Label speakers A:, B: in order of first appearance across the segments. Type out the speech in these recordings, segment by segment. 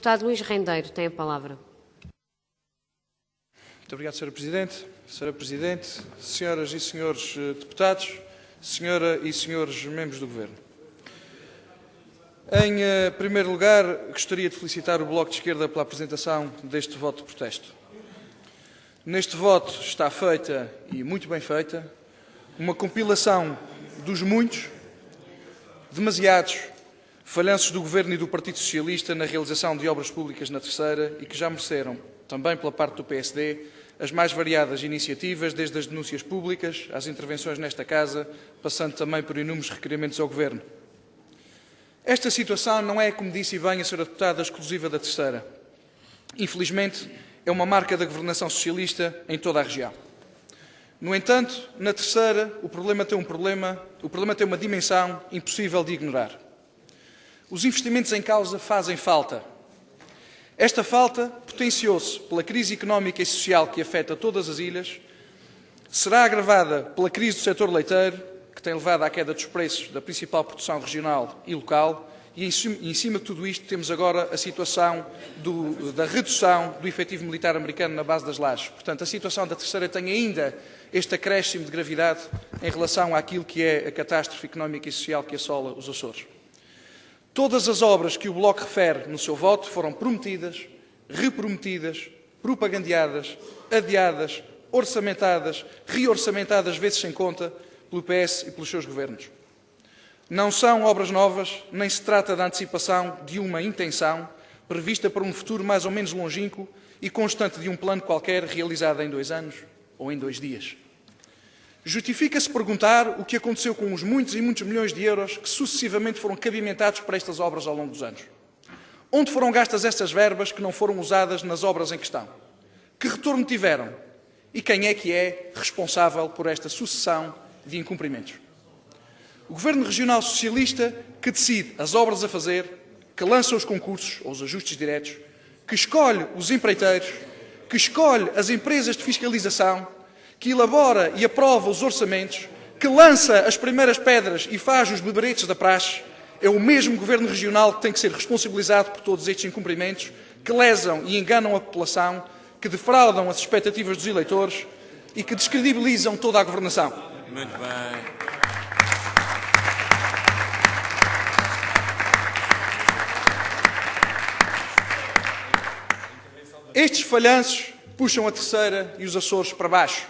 A: Deputado Luís Rendeiro tem a palavra.
B: Muito obrigado, Sra. Presidente. Sra. Presidente, senhoras e senhores deputados, senhora e senhores membros do Governo. Em primeiro lugar, gostaria de felicitar o Bloco de Esquerda pela apresentação deste voto de protesto. Neste voto está feita, e muito bem feita, uma compilação dos muitos, demasiados, falhanços do Governo e do Partido Socialista na realização de obras públicas na Terceira e que já mereceram, também pela parte do PSD, as mais variadas iniciativas, desde as denúncias públicas às intervenções nesta Casa, passando também por inúmeros requerimentos ao Governo. Esta situação não é, como disse bem a Sra. Deputada, exclusiva da Terceira. Infelizmente, é uma marca da governação socialista em toda a região. No entanto, na Terceira, o problema tem uma dimensão impossível de ignorar. Os investimentos em causa fazem falta. Esta falta potenciou-se pela crise económica e social que afeta todas as ilhas, será agravada pela crise do setor leiteiro, que tem levado à queda dos preços da principal produção regional e local, e em cima de tudo isto temos agora a situação da redução do efetivo militar americano na base das lajes. Portanto, a situação da Terceira tem ainda este acréscimo de gravidade em relação àquilo que é a catástrofe económica e social que assola os Açores. Todas as obras que o Bloco refere no seu voto foram prometidas, reprometidas, propagandeadas, adiadas, orçamentadas, reorçamentadas vezes sem conta pelo PS e pelos seus governos. Não são obras novas, nem se trata da antecipação de uma intenção prevista para um futuro mais ou menos longínquo e constante de um plano qualquer realizado em 2 anos ou em 2 dias. Justifica-se perguntar o que aconteceu com os muitos e muitos milhões de euros que sucessivamente foram cabimentados para estas obras ao longo dos anos. Onde foram gastas estas verbas que não foram usadas nas obras em questão? Que retorno tiveram? E quem é que é responsável por esta sucessão de incumprimentos? O Governo Regional Socialista que decide as obras a fazer, que lança os concursos ou os ajustes diretos, que escolhe os empreiteiros, que escolhe as empresas de fiscalização, que elabora e aprova os orçamentos, que lança as primeiras pedras e faz os beberetes da praxe, é o mesmo Governo Regional que tem que ser responsabilizado por todos estes incumprimentos, que lesam e enganam a população, que defraudam as expectativas dos eleitores e que descredibilizam toda a governação.
C: Muito bem.
B: Estes falhanços puxam a Terceira e os Açores para baixo.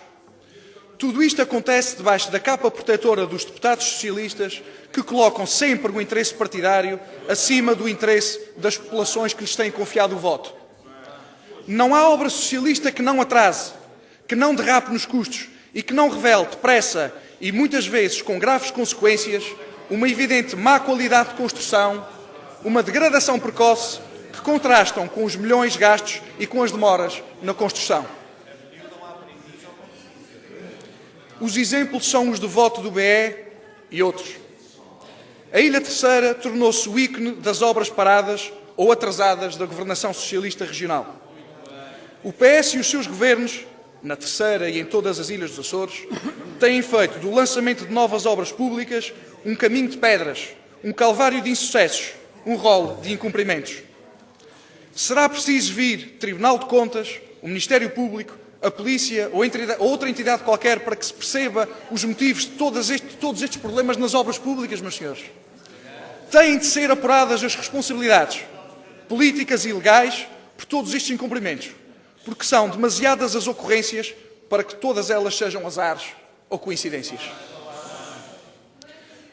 B: Tudo isto acontece debaixo da capa protetora dos deputados socialistas que colocam sempre o interesse partidário acima do interesse das populações que lhes têm confiado o voto. Não há obra socialista que não atrase, que não derrape nos custos e que não revele depressa e muitas vezes com graves consequências uma evidente má qualidade de construção, uma degradação precoce que contrastam com os milhões gastos e com as demoras na construção. Os exemplos são os do voto do BE e outros. A Ilha Terceira tornou-se o ícone das obras paradas ou atrasadas da governação socialista regional. O PS e os seus governos, na Terceira e em todas as ilhas dos Açores, têm feito do lançamento de novas obras públicas um caminho de pedras, um calvário de insucessos, um rolo de incumprimentos. Será preciso vir Tribunal de Contas, o Ministério Público, a polícia ou outra entidade qualquer para que se perceba os motivos de todos estes problemas nas obras públicas, meus senhores? Têm de ser apuradas as responsabilidades políticas e legais por todos estes incumprimentos, porque são demasiadas as ocorrências para que todas elas sejam azares ou coincidências.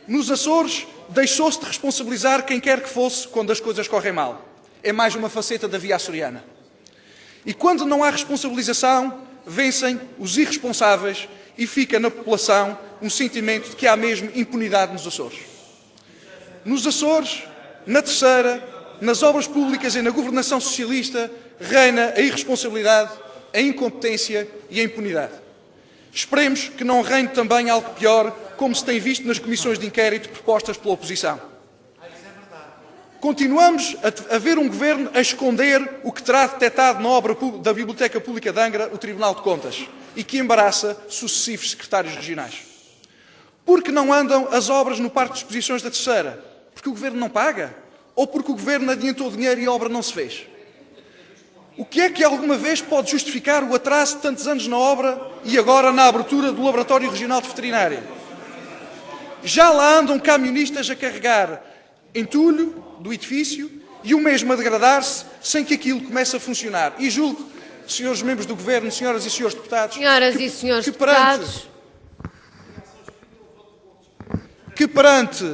B: Nos Açores, deixou-se de responsabilizar quem quer que fosse quando as coisas correm mal. É mais uma faceta da via açoriana. E quando não há responsabilização, vencem os irresponsáveis e fica na população um sentimento de que há mesmo impunidade nos Açores. Nos Açores, na Terceira, nas obras públicas e na governação socialista, reina a irresponsabilidade, a incompetência e a impunidade. Esperemos que não reine também algo pior, como se tem visto nas comissões de inquérito propostas pela oposição. Continuamos a ver um governo a esconder o que terá detectado na obra da Biblioteca Pública de Angra, o Tribunal de Contas, e que embaraça sucessivos secretários regionais. Por que não andam as obras no Parque de Exposições da Terceira? Porque o governo não paga? ou porque o Governo adiantou dinheiro e a obra não se fez? O que é que alguma vez pode justificar o atraso de tantos anos na obra e agora na abertura do Laboratório Regional de Veterinária? Já lá andam camionistas a carregar entulho do edifício e o mesmo a degradar-se sem que aquilo comece a funcionar. E julgo, senhores membros do Governo, senhoras e senhores deputados, que perante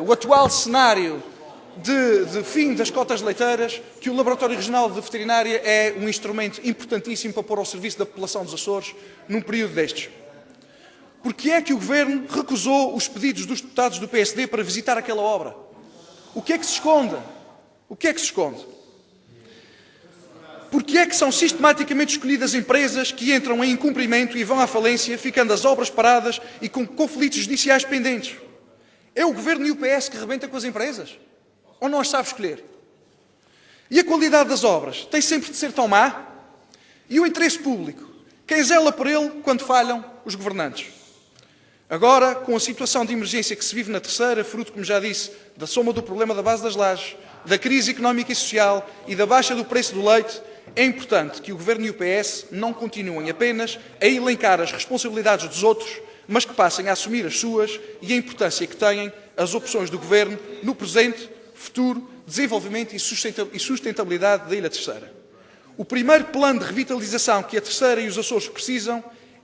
B: o atual cenário de fim das cotas leiteiras, que o Laboratório Regional de Veterinária é um instrumento importantíssimo para pôr ao serviço da população dos Açores num período destes. Porque é que o Governo recusou os pedidos dos deputados do PSD para visitar aquela obra? O que é que se esconde? O que é que se esconde? Porque é que são sistematicamente escolhidas empresas que entram em incumprimento e vão à falência, ficando as obras paradas e com conflitos judiciais pendentes? É o Governo e o PS que rebenta com as empresas? Ou não as sabe escolher? E a qualidade das obras tem sempre de ser tão má? E o interesse público? Quem zela por ele quando falham os governantes? Agora, com a situação de emergência que se vive na Terceira, fruto, como já disse, da soma do problema da base das lajes, da crise económica e social e da baixa do preço do leite, é importante que o Governo e o PS não continuem apenas a elencar as responsabilidades dos outros, mas que passem a assumir as suas e a importância que têm as opções do Governo no presente, futuro, desenvolvimento e sustentabilidade da Ilha Terceira. O primeiro plano de revitalização que a Terceira e os Açores precisam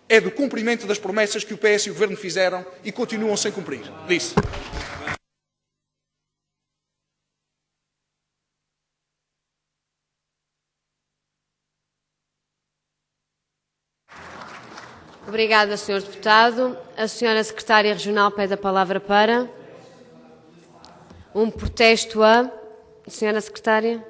B: é do cumprimento das promessas que o PS e o Governo fizeram e continuam sem cumprir. Disse.
A: Obrigada, Sr. Deputado. A Sra. Secretária Regional pede a palavra para um protesto a... Sra. Secretária.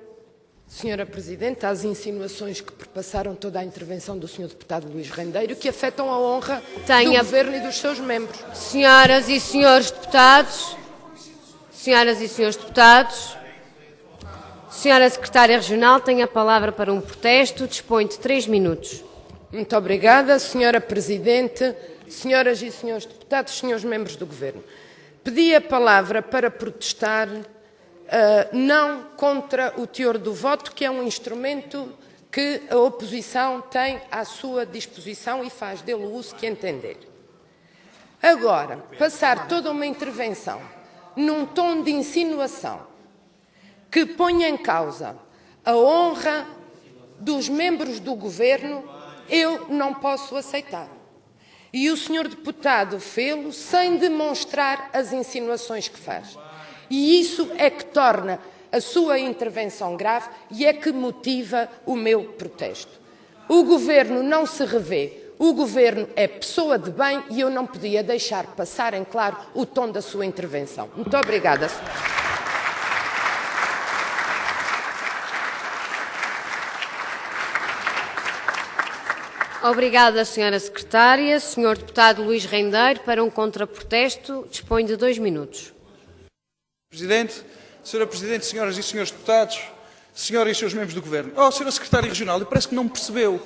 C: Senhora Presidente, às insinuações que perpassaram toda a intervenção do Sr. Deputado Luís Rendeiro, que afetam a honra do Governo e dos seus membros.
A: Senhoras e senhores deputados, Senhora Secretária Regional tem a palavra para um protesto, dispõe de 3 minutos.
C: Muito obrigada, Senhora Presidente, senhoras e senhores deputados, senhores membros do Governo. Pedi a palavra para protestar não contra o teor do voto, que é um instrumento que a oposição tem à sua disposição e faz dele o uso que entender. Agora, passar toda uma intervenção num tom de insinuação que põe em causa a honra dos membros do Governo, eu não posso aceitar. E o senhor deputado fê-lo sem demonstrar as insinuações que faz. E isso é que torna a sua intervenção grave e é que motiva o meu protesto. O Governo não se revê, o Governo é pessoa de bem e eu não podia deixar passar em claro o tom da sua intervenção. Muito obrigada.
A: Obrigada, Sra. Secretária. Sr. Deputado Luís Rendeiro, para um contraprotesto, dispõe de 2 minutos.
B: Presidente, Sra. Presidente, senhoras e senhores deputados, senhoras e seus membros do Governo. Oh, Sra. Secretária Regional, parece que não me percebeu.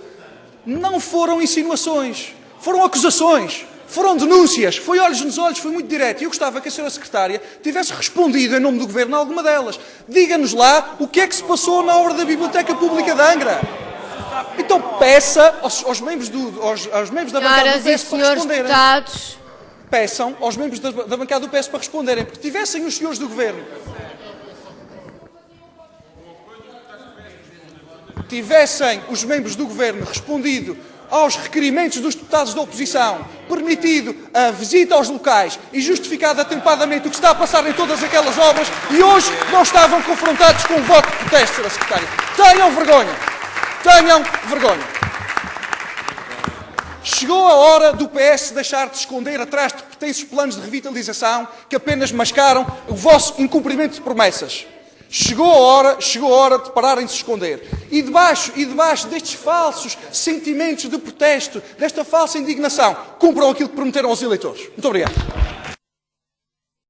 B: Não foram insinuações, foram acusações, foram denúncias, foi olhos nos olhos, foi muito direto. E eu gostava que a Sra. Secretária tivesse respondido em nome do Governo a alguma delas. Diga-nos lá o que é que se passou na obra da Biblioteca Pública de Angra. Então peça aos membros da bancada do PS para responderem.
A: Deputados.
B: Peçam aos membros da bancada do PS para responderem, porque tivessem os senhores do Governo. Tivessem os membros do Governo respondido aos requerimentos dos deputados da oposição, permitido a visita aos locais e justificado atempadamente o que está a passar em todas aquelas obras, e hoje não estavam confrontados com um voto de protesto, Sra. Secretária. Tenham vergonha! Tenham vergonha! Chegou a hora do PS deixar de esconder atrás de pretensos planos de revitalização que apenas mascaram o vosso incumprimento de promessas. Chegou a hora de pararem de se esconder. E debaixo destes falsos sentimentos de protesto, desta falsa indignação, cumpram aquilo que prometeram aos eleitores. Muito obrigado.